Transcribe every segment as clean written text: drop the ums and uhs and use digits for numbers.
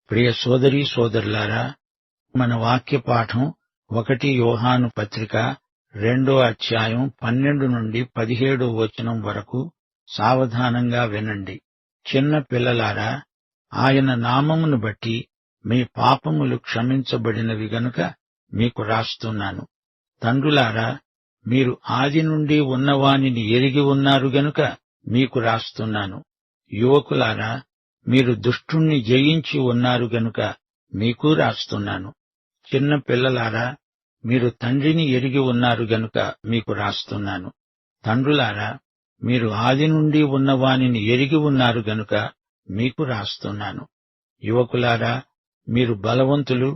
ప్రియ సోదరీ సోదరులారా, మన వాక్య పాఠం 1 యోహాను పత్రిక 2వ అధ్యాయం 12 నుండి 17వ వచనం వరకు సావధానంగా వినండి. చిన్న పిల్లలారా, ఆయన నామమును బట్టి మీ పాపములు క్షమించబడినవి గనుక మీకు రాస్తున్నాను. తండ్రులారా, మీరు ఆది నుండి ఉన్నవానిని ఎరిగి ఉన్నారు గనుక మీకు రాస్తున్నాను. యువకులారా, మీరు దుష్టుణ్ణి జయించి ఉన్నారు గనుక మీకు రాస్తున్నాను. చిన్న పిల్లలారా, మీరు తండ్రిని ఎరిగి ఉన్నారు గనుక మీకు రాస్తున్నాను. తండ్రులారా, మీరు ఆది నుండి ఉన్నవానిని ఎరిగి ఉన్నారు గనుక మీకు రాస్తున్నాను. యువకులారా, మీరు బలవంతులు,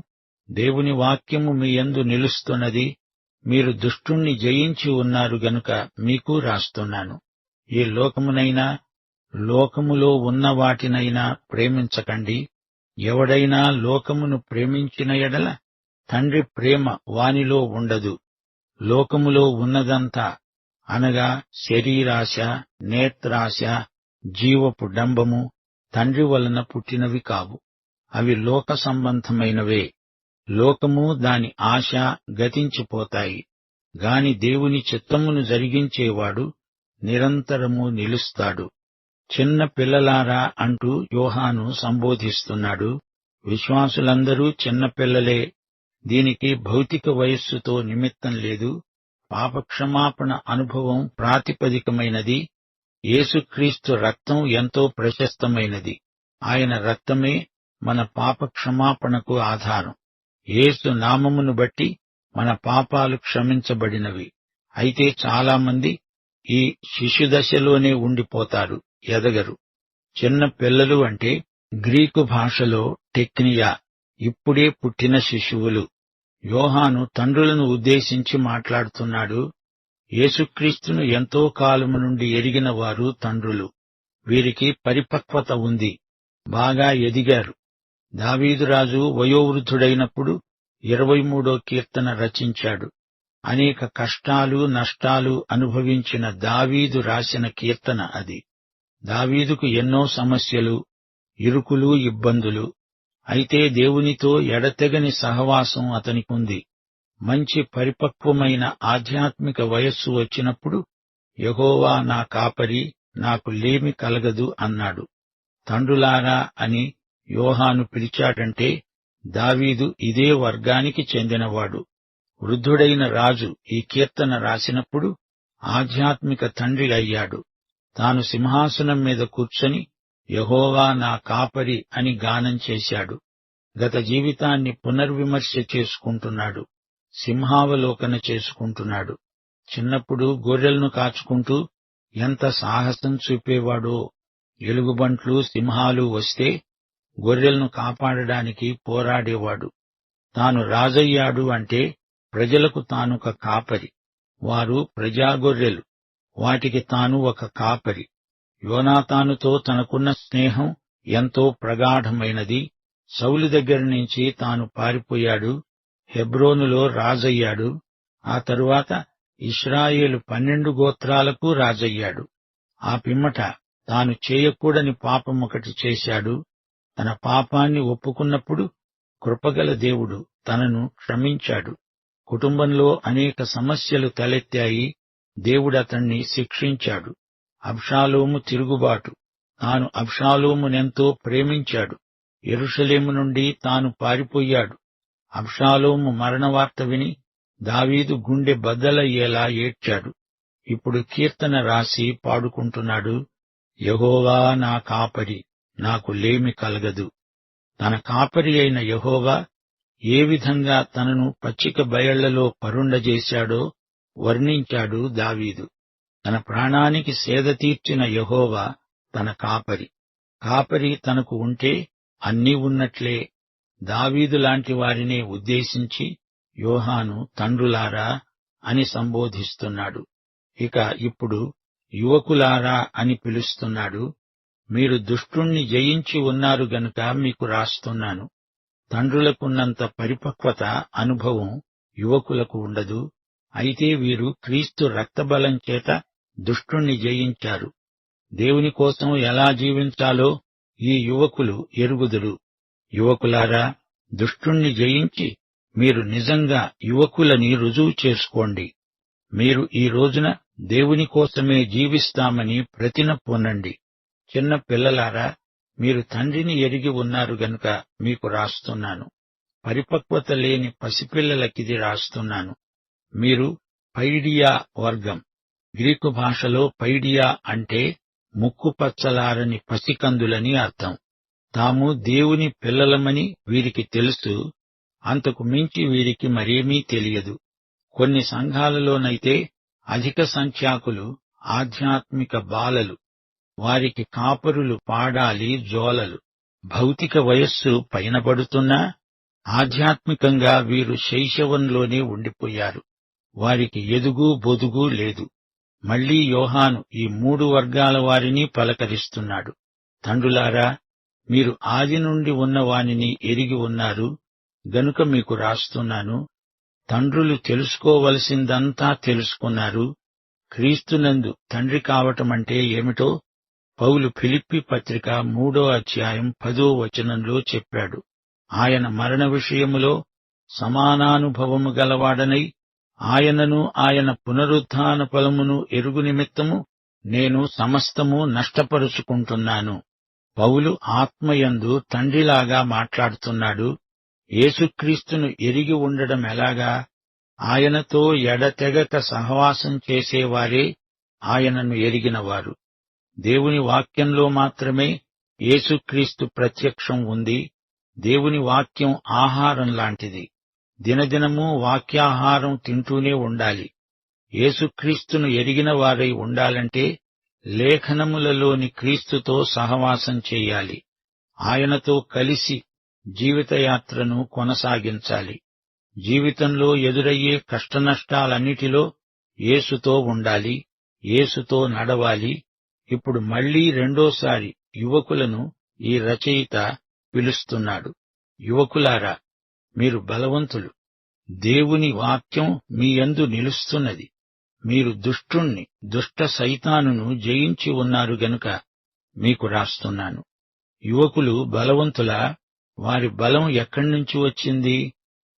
దేవుని వాక్యము మీ యందు నిలుస్తున్నది, మీరు దుష్టుణ్ణి జయించి ఉన్నారు గనుక మీకు రాస్తున్నాను. ఈ లోకమునైనా లోకములో ఉన్న వాటినైనా ప్రేమించకండి. ఎవడైనా లోకమును ప్రేమించిన ఎడల తండ్రి ప్రేమ వానిలో ఉండదు. లోకములో ఉన్నదంతా అనగా శరీరాశ, నేత్రాశ, జీవపు డంబము తండ్రి వలన పుట్టినవి కావు. అవి లోక సంబంధమైనవే. లోకము దాని ఆశ గతించిపోతాయి. గాని దేవుని చిత్తమును జరిగించేవాడు నిరంతరము నిలుస్తాడు. చిన్న పిల్లలారా అంటూ యోహాను సంబోధిస్తున్నాడు. విశ్వాసులందరూ చిన్నపిల్లలే. దీనికి భౌతిక వయస్సుతో నిమిత్తం లేదు. పాపక్షమాపణ అనుభవం ప్రాతిపదికమైనది. యేసుక్రీస్తు రక్తం ఎంతో ప్రశస్తమైనది. ఆయన రక్తమే మన పాపక్షమాపణకు ఆధారం. యేసు నామమును బట్టి మన పాపాలు క్షమించబడినవి. అయితే చాలామంది ఈ శిశుదశలోనే ఉండిపోతారు, ఎదగరు. చిన్న పిల్లలు అంటే గ్రీకు భాషలో టెక్నియా, ఇప్పుడే పుట్టిన శిశువులు. యోహాను తండ్రులను ఉద్దేశించి మాట్లాడుతున్నాడు. యేసుక్రీస్తును ఎంతో కాలము నుండి ఎరిగిన వారు తండ్రులు. వీరికి పరిపక్వత ఉంది, బాగా ఎదిగారు. దావీదురాజు వయోవృద్ధుడైనప్పుడు 23వ కీర్తన రచించాడు. అనేక కష్టాలు నష్టాలు అనుభవించిన దావీదు రాసిన కీర్తన అది. దావీదుకు ఎన్నో సమస్యలు, ఇరుకులు, ఇబ్బందులు. అయితే దేవునితో ఎడతెగని సహవాసం అతనికుంది. మంచి పరిపక్వమైన ఆధ్యాత్మిక వయస్సు వచ్చినప్పుడు యెహోవా నా కాపరి, నాకు లేమి కలగదు అన్నాడు. తండ్రులారా అని యోహాను పిలిచాడంటే దావీదు ఇదే వర్గానికి చెందినవాడు. వృద్ధుడైన రాజు ఈ కీర్తన రాసినప్పుడు ఆధ్యాత్మిక తండ్రి అయ్యాడు. తాను సింహాసనం మీద కూర్చొని యెహోవా నా కాపరి అని గానం చేశాడు. గత జీవితాన్ని పునర్విమర్శ చేసుకుంటున్నాడు, సింహావలోకన చేసుకుంటున్నాడు. చిన్నప్పుడు గొర్రెలను కాచుకుంటూ ఎంత సాహసం చూపేవాడో. ఎలుగుబంట్లు, సింహాలు వస్తే గొర్రెలను కాపాడడానికి పోరాడేవాడు. తాను రాజయ్యాడు అంటే ప్రజలకు తానొక కాపరి. వారు ప్రజాగొర్రెలు, వాటికి తాను ఒక కాపరి. యోనాతానుతో తనకున్న స్నేహం ఎంతో ప్రగాఢమైనది. సౌలు దగ్గర నుంచి తాను పారిపోయాడు, హెబ్రోనులో రాజయ్యాడు. ఆ తరువాత ఇశ్రాయేలు 12 గోత్రాలకు రాజయ్యాడు. ఆ పిమ్మట తాను చేయకూడని పాపమొకటి చేశాడు. తన పాపాన్ని ఒప్పుకున్నప్పుడు కృపగల దేవుడు తనను క్షమించాడు. కుటుంబంలో అనేక సమస్యలు తలెత్తాయి. దేవుడతణ్ణి శిక్షించాడు. అబ్షాలోము తిరుగుబాటు. తాను అబ్షాలోమునెంతో ప్రేమించాడు. యెరూషలేము నుండి తాను పారిపోయాడు. అబ్షాలోము మరణవార్త విని దావీదు గుండె బద్దలయ్యేలా ఏడ్చాడు. ఇప్పుడు కీర్తన రాసి పాడుకుంటున్నాడు. యెహోవా నా కాపరి, నాకు లేమి కలగదు. తన కాపరి అయిన యెహోవా ఏ విధంగా తనను పచ్చిక బయళ్లలో పరుండజేశాడో వర్ణించాడు దావీదు. తన ప్రాణానికి సేద తీర్చిన యెహోవా తన కాపరి. కాపరి తనకు ఉంటే అన్నీ ఉన్నట్లే. దావీదు లాంటి వారినే ఉద్దేశించి యోహాను తండ్రులారా అని సంబోధిస్తున్నాడు. ఇక ఇప్పుడు యువకులారా అని పిలుస్తున్నాడు. మీరు దుష్టుణ్ణి జయించి ఉన్నారు గనుక మీకు రాస్తున్నాను. తండ్రులకున్నంత పరిపక్వత, అనుభవం యువకులకు ఉండదు. అయితే వీరు క్రీస్తు రక్తబలం చేత దుష్టుణ్ణి జయించారు. దేవుని కోసం ఎలా జీవించాలో ఈ యువకులు ఎరుగుదురు. యువకులారా, దుష్టుణ్ణి జయించి మీరు నిజంగా యువకులని రుజువు చేసుకోండి. మీరు ఈ రోజున దేవుని కోసమే జీవిస్తామని ప్రతిన పొందండి. చిన్న పిల్లలారా, మీరు తండ్రిని ఎరిగి ఉన్నారు గనుక మీకు రాస్తున్నాను. పరిపక్వత లేని పసిపిల్లలకిది రాస్తున్నాను. మీరు పైడియా వర్గం. గ్రీకు భాషలో పైడియా అంటే ముక్కుపచ్చలారని పసికందులని అర్థం. తాము దేవుని పిల్లలమని వీరికి తెలుసు, అంతకు మించి వీరికి మరేమీ తెలియదు. కొన్ని సంఘాలలోనైతే అధిక సంఖ్యాకులు ఆధ్యాత్మిక బాలలు. వారికి కాపరులు పాడాలి జోలలు. భౌతిక వయస్సు పైనబడుతున్నా ఆధ్యాత్మికంగా వీరు శైశవంలోనే ఉండిపోయారు. వారికి ఎదుగు బొదుగు లేదు. మళ్లీ యోహాను ఈ 3 వర్గాల వారిని పలకరిస్తున్నాడు. తండ్రులారా, మీరు ఆది నుండి ఉన్న వానిని ఎరిగి ఉన్నారు గనుక మీకు రాస్తున్నాను. తండ్రులు తెలుసుకోవలసిందంతా తెలుసుకున్నారు. క్రీస్తునందు తండ్రి కావటమంటే ఏమిటో పౌలు ఫిలిప్పీ పత్రిక 3వ అధ్యాయం 10వ వచనంలో చెప్పాడు. ఆయన మరణ విషయములో సమానానుభవము గలవాడనై ఆయనను ఆయన పునరుత్థాన ఫలమును ఎరుగు నిమిత్తము నేను సమస్తము నష్టపరుచుకుంటున్నాను. పౌలు ఆత్మయందు తండ్రిలాగా మాట్లాడుతున్నాడు. యేసుక్రీస్తును ఎరిగి ఉండడం ఎలాగా? ఆయనతో ఎడతెగక సహవాసం చేసేవారే ఆయనను ఎరిగినవారు. దేవుని వాక్యంలో మాత్రమే యేసుక్రీస్తు ప్రత్యక్షం ఉంది. దేవుని వాక్యం ఆహారం లాంటిది. దినదినము వాక్యాహారం తింటూనే ఉండాలి. యేసుక్రీస్తును ఎరిగిన వారై ఉండాలంటే లేఖనములలోని క్రీస్తుతో సహవాసం చెయ్యాలి. ఆయనతో కలిసి జీవితయాత్రను కొనసాగించాలి. జీవితంలో ఎదురయ్యే కష్టనష్టాలన్నిటిలో యేసుతో ఉండాలి, యేసుతో నడవాలి. ఇప్పుడు మళ్లీ రెండోసారి యువకులను ఈ రచయిత పిలుస్తున్నాడు. యువకులారా, మీరు బలవంతులు. దేవుని వాక్యం మీ యందు నిలుస్తున్నది. మీరు దుష్టుణ్ణి, దుష్ట సైతానును జయించి ఉన్నారు గనుక మీకు రాస్తున్నాను. యువకులు బలవంతులా? వారి బలం ఎక్కడ్నుంచి వచ్చింది?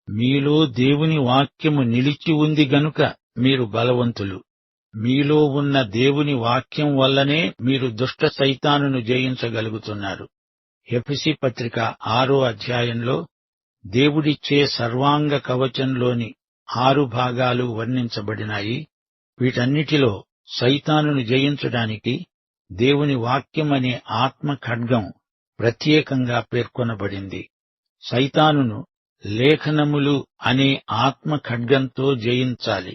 మీలో దేవుని వాక్యము నిలిచి ఉంది గనుక మీరు బలవంతులు. మీలో ఉన్న దేవుని వాక్యం వల్లనే మీరు దుష్ట సైతానును జయించగలుగుతున్నారు. ఎఫెసీ పత్రిక 6వ అధ్యాయంలో దేవుడిచ్చే సర్వాంగ కవచంలోని 6 భాగాలు వర్ణించబడినాయి. వీటన్నిటిలో సైతానును జయించడానికి దేవుని వాక్యమనే ఆత్మ ఖడ్గం ప్రత్యేకంగా పేర్కొనబడింది. సైతానును లేఖనములు అనే ఆత్మ ఖడ్గంతో జయించాలి,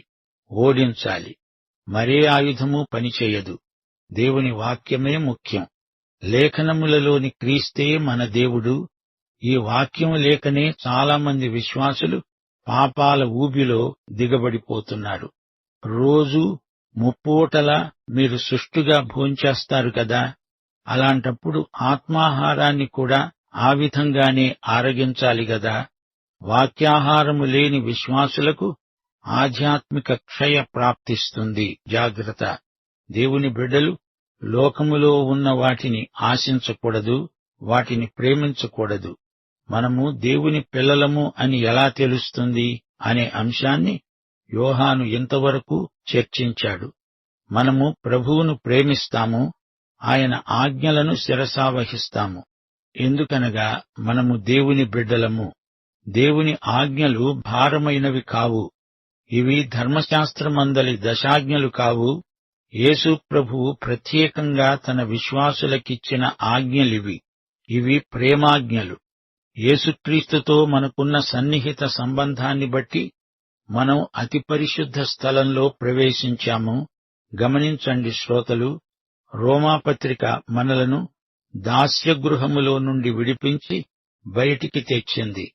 ఓడించాలి. మరే ఆయుధమూ పనిచేయదు. దేవుని వాక్యమే ముఖ్యం. లేఖనములలోని క్రీస్తే మన దేవుడు. ఈ వాక్యం లేకనే చాలామంది విశ్వాసులు పాపాల ఊబిలో దిగబడిపోతున్నారు. రోజూ ముప్పూటలా మీరు సుష్టుగా భోంచేస్తారు కదా. అలాంటప్పుడు ఆత్మాహారాన్ని కూడా ఆ విధంగానే ఆరగించాలి గదా. వాక్యాహారము లేని విశ్వాసులకు ఆధ్యాత్మిక క్షయ ప్రాప్తిస్తుంది. జాగ్రత్త. దేవుని బిడ్డలు లోకములో ఉన్న వాటిని ఆశించకూడదు, వాటిని ప్రేమించకూడదు. మనము దేవుని పిల్లలము అని ఎలా తెలుస్తుంది అనే అంశాన్ని యోహాను ఇంతవరకు చర్చించాడు. మనము ప్రభువును ప్రేమిస్తాము, ఆయన ఆజ్ఞలను శిరసావహిస్తాము. ఎందుకనగా మనము దేవుని బిడ్డలము. దేవుని ఆజ్ఞలు భారమైనవి కావు. ఇవి ధర్మశాస్త్రమందలి దశాజ్ఞలు కావు. యేసు ప్రభువు ప్రత్యేకంగా తన విశ్వాసులకిచ్చిన ఆజ్ఞలివి. ఇవి ప్రేమాజ్ఞలు. యేసుక్రీస్తుతో మనకున్న సన్నిహిత సంబంధాన్ని బట్టి మనం అతి పరిశుద్ధ స్థలంలో ప్రవేశించాము. గమనించండి శ్రోతలు, రోమాపత్రిక మనలను దాస్యగృహములో నుండి విడిపించి బయటికి తెచ్చింది.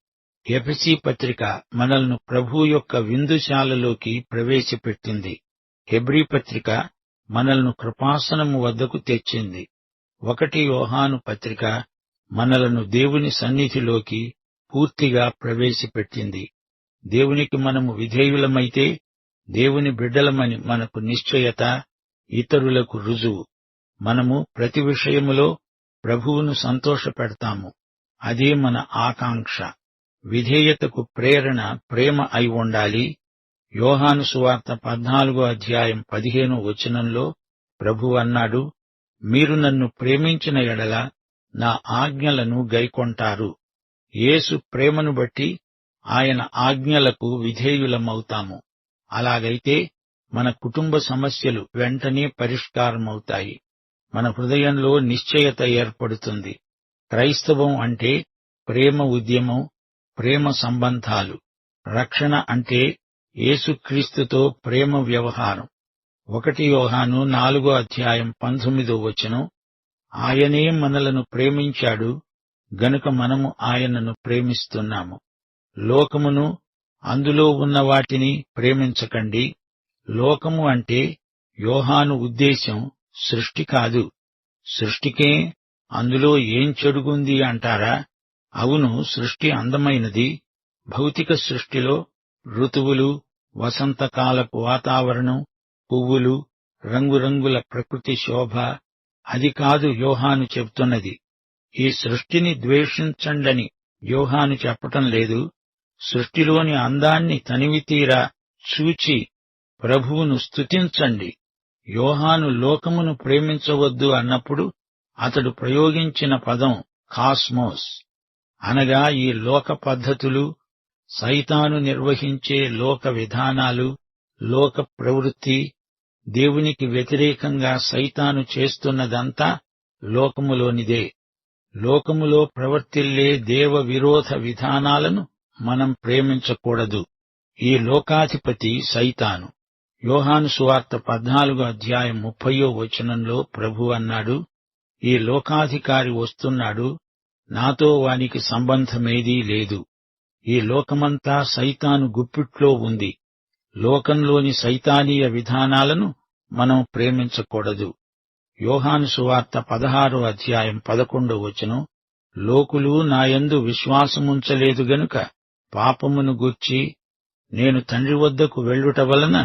ఎఫెసీ పత్రిక మనల్ని ప్రభువు యొక్క విందుశాలలోకి ప్రవేశపెట్టింది. హెబ్రీ పత్రిక మనల్ని కృపాసనము వద్దకు తెచ్చింది. 1 యోహాను పత్రిక మనలను దేవుని సన్నిధిలోకి పూర్తిగా ప్రవేశపెట్టింది. దేవునికి మనము విధేయులమైతే దేవుని బిడ్డలమని మనకు నిశ్చయత, ఇతరులకు రుజువు. మనము ప్రతి విషయములో ప్రభువును సంతోషపెడతాము. అదే మన ఆకాంక్ష. విధేయతకు ప్రేరణ ప్రేమ అయి ఉండాలి. యోహాను సువార్త 14:15 ప్రభువు అన్నాడు, మీరు నన్ను ప్రేమించిన ఎడల నా ఆజ్ఞలను గైకొంటారు. యేసు ప్రేమను బట్టి ఆయన ఆజ్ఞలకు విధేయులమవుతాము. అలాగైతే మన కుటుంబ సమస్యలు వెంటనే పరిష్కారమవుతాయి. మన హృదయంలో నిశ్చయత ఏర్పడుతుంది. క్రైస్తవం అంటే ప్రేమ ఉద్యమం, ప్రేమ సంబంధాలు. రక్షణ అంటే యేసుక్రీస్తుతో ప్రేమ వ్యవహారం. 1 యోహాను 4:19 ఆయనే మనలను ప్రేమించాడు గనుక మనము ఆయనను ప్రేమిస్తున్నాము. లోకమును అందులో ఉన్న వాటిని ప్రేమించకండి. లోకము అంటే యోహాను ఉద్దేశం సృష్టి కాదు. సృష్టికే అందులో ఏం చెడుగుంది అంటారా? అవును, సృష్టి అందమైనది. భౌతిక సృష్టిలో ఋతువులు, వసంతకాలపు వాతావరణం, పువ్వులు, రంగురంగుల ప్రకృతి శోభ, అది కాదు యోహాను చెప్తున్నది. ఈ సృష్టిని ద్వేషించండని యోహాను చెప్పటం లేదు. సృష్టిలోని అందాన్ని తనివితీరా చూచి ప్రభువును స్తుతించండి. యోహాను లోకమును ప్రేమించవద్దు అన్నప్పుడు అతడు ప్రయోగించిన పదం కాస్మోస్, అనగా ఈ లోక పద్ధతులు, సైతాను నిర్వహించే లోక విధానాలు, లోక ప్రవృత్తి, దేవునికి వ్యతిరేకంగా సైతాను చేస్తున్నదంతా లోకములోనిదే. లోకములో ప్రవర్తిల్లే దేవ విరోధ విధానాలను మనం ప్రేమించకూడదు. ఈ లోకాధిపతి సైతాను. యోహాను సువార్త 14:30 ప్రభువు అన్నాడు, ఈ లోకాధికారి వస్తున్నాడు, నాతో వానికి సంబంధమేదీ లేదు. ఈ లోకమంతా సైతాను గుప్పిట్లో ఉంది. లోకంలోని సైతానీయ విధానాలను మనం ప్రేమించకూడదు. యోహాను సువార్త 16:11 లోకులు నాయందు విశ్వాసముంచలేదు గనుక పాపమును గూర్చి నేను తండ్రి వద్దకు వెళ్ళుట వలన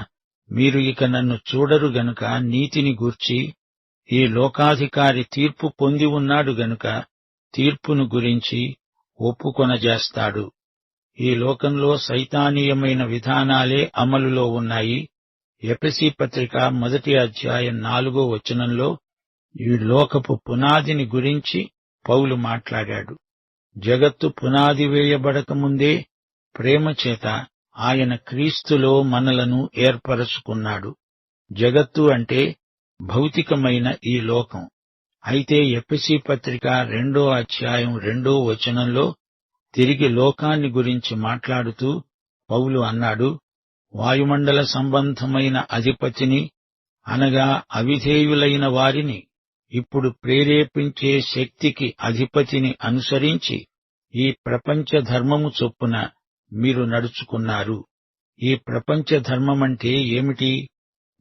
మీరు ఇక నన్ను చూడరు గనుక నీతిని గూర్చి ఈ లోకాధికారి తీర్పు పొంది ఉన్నాడు గనుక తీర్పును గురించి ఒప్పుకొనజేస్తాడు. ఈ లోకంలో సైతానీయమైన విధానాలే అమలులో ఉన్నాయి. ఎఫెసీ పత్రిక 1:4 ఈ లోకపు పునాదిని గురించి పౌలు మాట్లాడాడు. జగత్తు పునాది వేయబడకముందే ప్రేమ చేత ఆయన క్రీస్తులో మనలను ఏర్పరచుకున్నాడు. జగత్తు అంటే భౌతికమైన ఈ లోకం. అయితే ఎఫెసీ పత్రిక 2:2 తిరిగి లోకాన్ని గురించి మాట్లాడుతూ పౌలు అన్నాడు, వాయుమండల సంబంధమైన అధిపతిని, అనగా అవిధేయులైన వారిని ఇప్పుడు ప్రేరేపించే శక్తికి అధిపతిని అనుసరించి ఈ ప్రపంచ ధర్మము చొప్పున మీరు నడుచుకున్నారు. ఈ ప్రపంచ ధర్మమంటే ఏమిటి?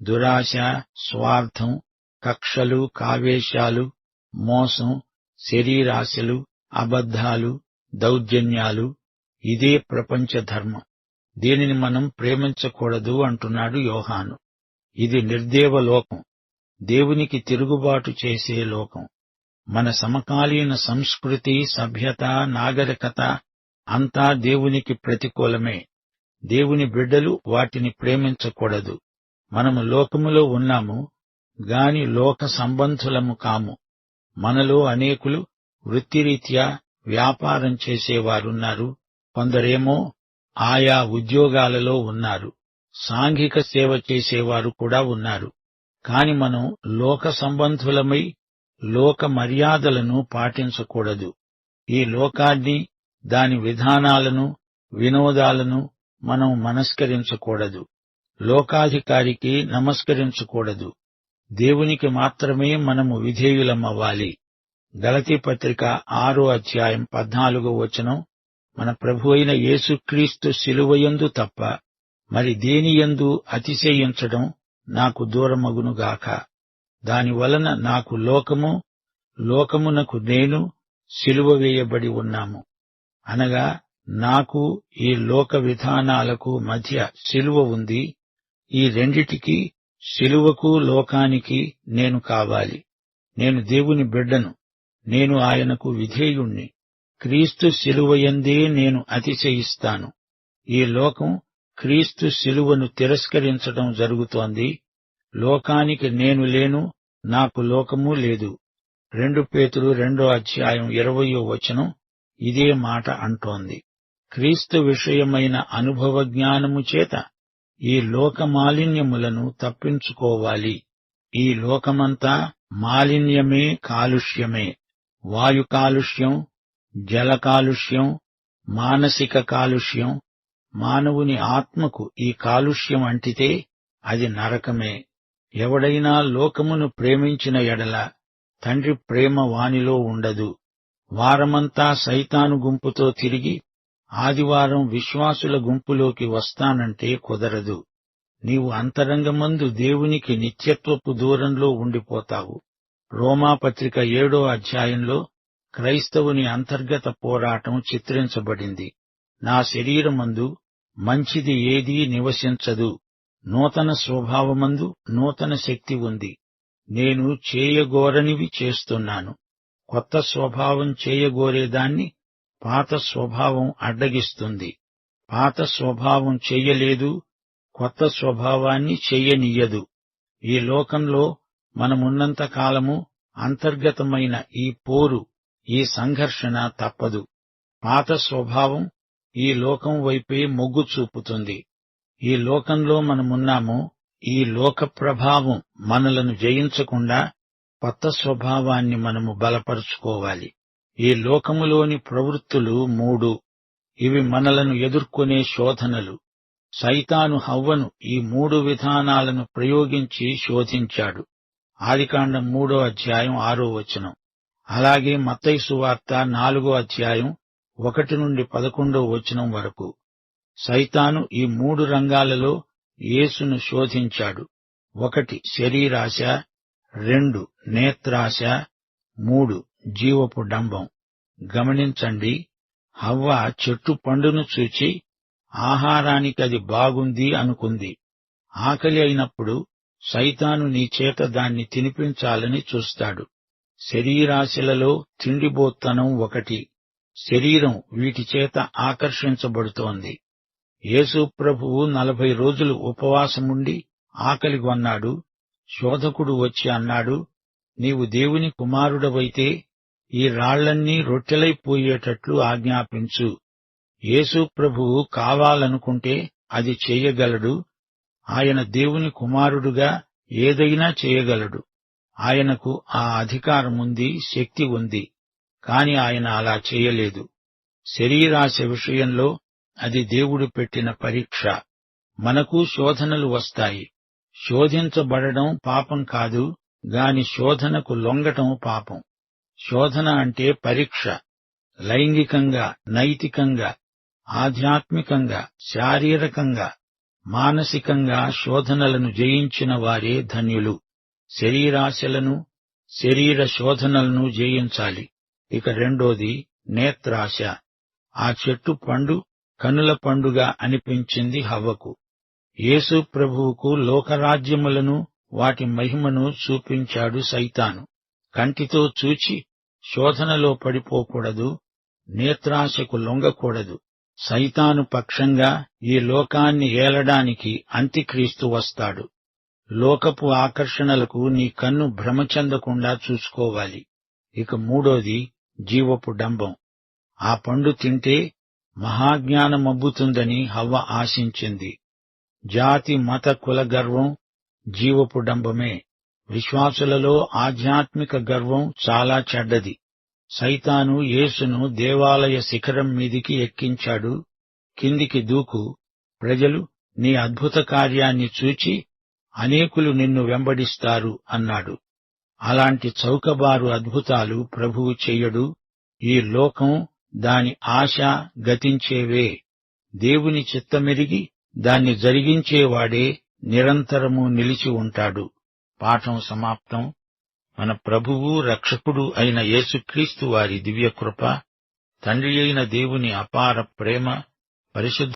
దురాశ, స్వార్థం, కక్షలు, కావేశాలు, మోసం, శరీరాశలు, అబద్ధాలు, దౌర్జన్యాలు. ఇదే ప్రపంచ ధర్మం. దీనిని మనం ప్రేమించకూడదు అంటున్నాడు యోహాను. ఇది నిర్దేవ లోకం, దేవునికి తిరుగుబాటు చేసే లోకం. మన సమకాలీన సంస్కృతి, సభ్యత, నాగరికత అంతా దేవునికి ప్రతికూలమే. దేవుని బిడ్డలు వాటిని ప్రేమించకూడదు. మనము లోకములో ఉన్నాము గాని లోక సంబంధులము కాము. మనలో అనేకులు వృత్తిరీత్యా వ్యాపారం చేసేవారున్నారు. కొందరేమో ఆయా ఉద్యోగాలలో ఉన్నారు. సాంఘిక సేవ చేసేవారు కూడా ఉన్నారు. కాని మనం లోక సంబంధులమై లోక మర్యాదలను పాటించకూడదు. ఈ లోకాన్ని, దాని విధానాలను, వినోదాలను మనం మనస్కరించకూడదు. లోకాధికారికి నమస్కరించకూడదు. దేవునికి మాత్రమే మనము విధేయులమవ్వాలి. గలతీ పత్రిక 6:14 మన ప్రభువైన యేసుక్రీస్తు శిలువయందు తప్ప మరి దేనియందు అతిశయించడం నాకు దూరమగునుగాక. దానివలన నాకు లోకము, లోకమునకు నేను శిలువ వేయబడి ఉన్నాము. అనగా నాకు ఈ లోక విధానాలకు మధ్య శిలువ ఉంది. ఈ రెండిటికి, శిలువకు లోకానికి నేను కావాలి. నేను దేవుని బిడ్డను. నేను ఆయనకు విధేయుణ్ణి. క్రీస్తు శిలువయందే నేను అతిశయిస్తాను. ఈ లోకం క్రీస్తు శిలువను తిరస్కరించడం జరుగుతోంది. లోకానికి నేను లేను, నాకు లోకము లేదు. 2 పేతురు 2:20 ఇదే మాట అంటోంది. క్రీస్తు విషయమైన అనుభవ జ్ఞానము చేత ఈ లోక మాలిన్యములను తప్పించుకోవాలి. ఈ లోకమంతా మాలిన్యమే, కాలుష్యమే. వాయు కాలుష్యం, జల కాలుష్యం, మానసిక కాలుష్యం. మానవుని ఆత్మకు ఈ కాలుష్యం అంటితే అది నరకమే. ఎవడైనా లోకమును ప్రేమించిన ఎడల తండ్రి ప్రేమ వానిలో ఉండదు. వారమంతా సైతాను గుంపుతో తిరిగి ఆదివారం విశ్వాసుల గుంపులోకి వస్తానంటే కుదరదు. నీవు అంతరంగమందు దేవునికి నిత్యత్వపు దూరంలో ఉండిపోతావు. రోమాపత్రిక 7వ క్రైస్తవుని అంతర్గత పోరాటం చిత్రించబడింది. నా శరీరమందు మంచిది ఏదీ నివసించదు. నూతన స్వభావమందు నూతన శక్తి ఉంది. నేను చేయగోరనివి చేస్తున్నాను. కొత్త స్వభావం చేయగోరేదాన్ని పాత స్వభావం అడ్డగిస్తుంది. పాత స్వభావం చెయ్యలేదు, కొత్త స్వభావాన్ని చెయ్యనియ్యదు. ఈ లోకంలో మనమున్నంత కాలము అంతర్గతమైన ఈ పోరు, ఈ సంఘర్షణ తప్పదు. పాత స్వభావం ఈ లోకం వైపే మొగ్గు చూపుతుంది. ఈ లోకంలో మనమున్నాము. ఈ లోక ప్రభావం మనలను జయించకుండా కొత్త స్వభావాన్ని మనము బలపరుచుకోవాలి. ఈ లోకములోని ప్రవృత్తులు 3. ఇవి మనలను ఎదుర్కొనే శోధనలు. సైతాను హవ్వను ఈ 3 విధానాలను ప్రయోగించి శోధించాడు. ఆదికాండం 3:6. అలాగే మత్తయి సువార్త 4:1-11 వరకు. సైతాను ఈ 3 రంగాలలో యేసును శోధించాడు. 1 శరీరాశ, 2 నేత్రాశ, 3 జీవపు డంబం. గమనించండి, హవ్వ చెట్టు పండును చూచి ఆహారానికది బాగుంది అనుకుంది. ఆకలి అయినప్పుడు సైతాను నీ చేత దాన్ని తినిపించాలని చూస్తాడు. శరీరాశలలో తిండిబోత్తనం 1. శరీరం వీటి చేత ఆకర్షించబడుతోంది. యేసు ప్రభువు 40 రోజులు ఉపవాసముండి ఆకలిగొన్నాడు. శోధకుడు వచ్చి అన్నాడు, నీవు దేవుని కుమారుడవైతే ఈ రాళ్లన్నీ రొట్టెలైపోయేటట్లు ఆజ్ఞాపించు. యేసు ప్రభువు కావాలనుకుంటే అది చెయ్యగలడు. ఆయన దేవుని కుమారుడుగా ఏదైనా చేయగలడు. ఆయనకు ఆ అధికారముంది, శక్తి ఉంది. కాని ఆయన అలా చేయలేదు. శరీరాశ విషయంలో అది దేవుడు పెట్టిన పరీక్ష. మనకు శోధనలు వస్తాయి. శోధించబడడం పాపం కాదు, గాని శోధనకు లొంగటం పాపం. శోధన అంటే పరీక్ష. లైంగికంగా, నైతికంగా, ఆధ్యాత్మికంగా, శారీరకంగా, మానసికంగా శోధనలను జయించిన వారే ధన్యులు. శరీరాశలను, శరీర శోధనలను జయించాలి. ఇక 2 నేత్రాశ. ఆ చెట్టు పండు కనుల పండుగ అనిపించింది హవ్వకు. యేసు ప్రభువుకు లోకరాజ్యములను, వాటి మహిమను చూపించాడు సైతాను. కంటితో చూచి శోధనలో పడిపోకూడదు. నేత్రాశకు లొంగకూడదు. సైతాను పక్షంగా ఈ లోకాన్ని ఏలడానికి అంత్యక్రీస్తు వస్తాడు. లోకపు ఆకర్షణలకు నీ కన్ను భ్రమ చెందకుండా చూసుకోవాలి. ఇక 3 జీవపు డంబం. ఆ పండు తింటే మహాజ్ఞానమబ్బుతుందని హవ్వ ఆశించింది. జాతి మత కుల గర్వం జీవపు డంబమే. విశ్వాసులలో ఆధ్యాత్మిక గర్వం చాలా చెడ్డది. సైతాను యేసును దేవాలయ శిఖరం మీదికి ఎక్కించాడు. కిందికి దూకు, ప్రజలు నీ అద్భుత కార్యాన్ని చూచి అనేకులు నిన్ను వెంబడిస్తారు అన్నాడు. అలాంటి చౌకబారు అద్భుతాలు ప్రభువు చెయ్యడు. ఈ లోకం, దాని ఆశ గతించేవే. దేవుని చిత్తమెరిగి దాన్ని జరిగించేవాడే నిరంతరము నిలిచి ఉంటాడు. పాఠం సమాప్తం. మన ప్రభువు రక్షకుడు అయిన యేసుక్రీస్తు వారి దివ్యకృప, తండ్రి అయిన దేవుని అపార ప్రేమ, పరిశుద్ధ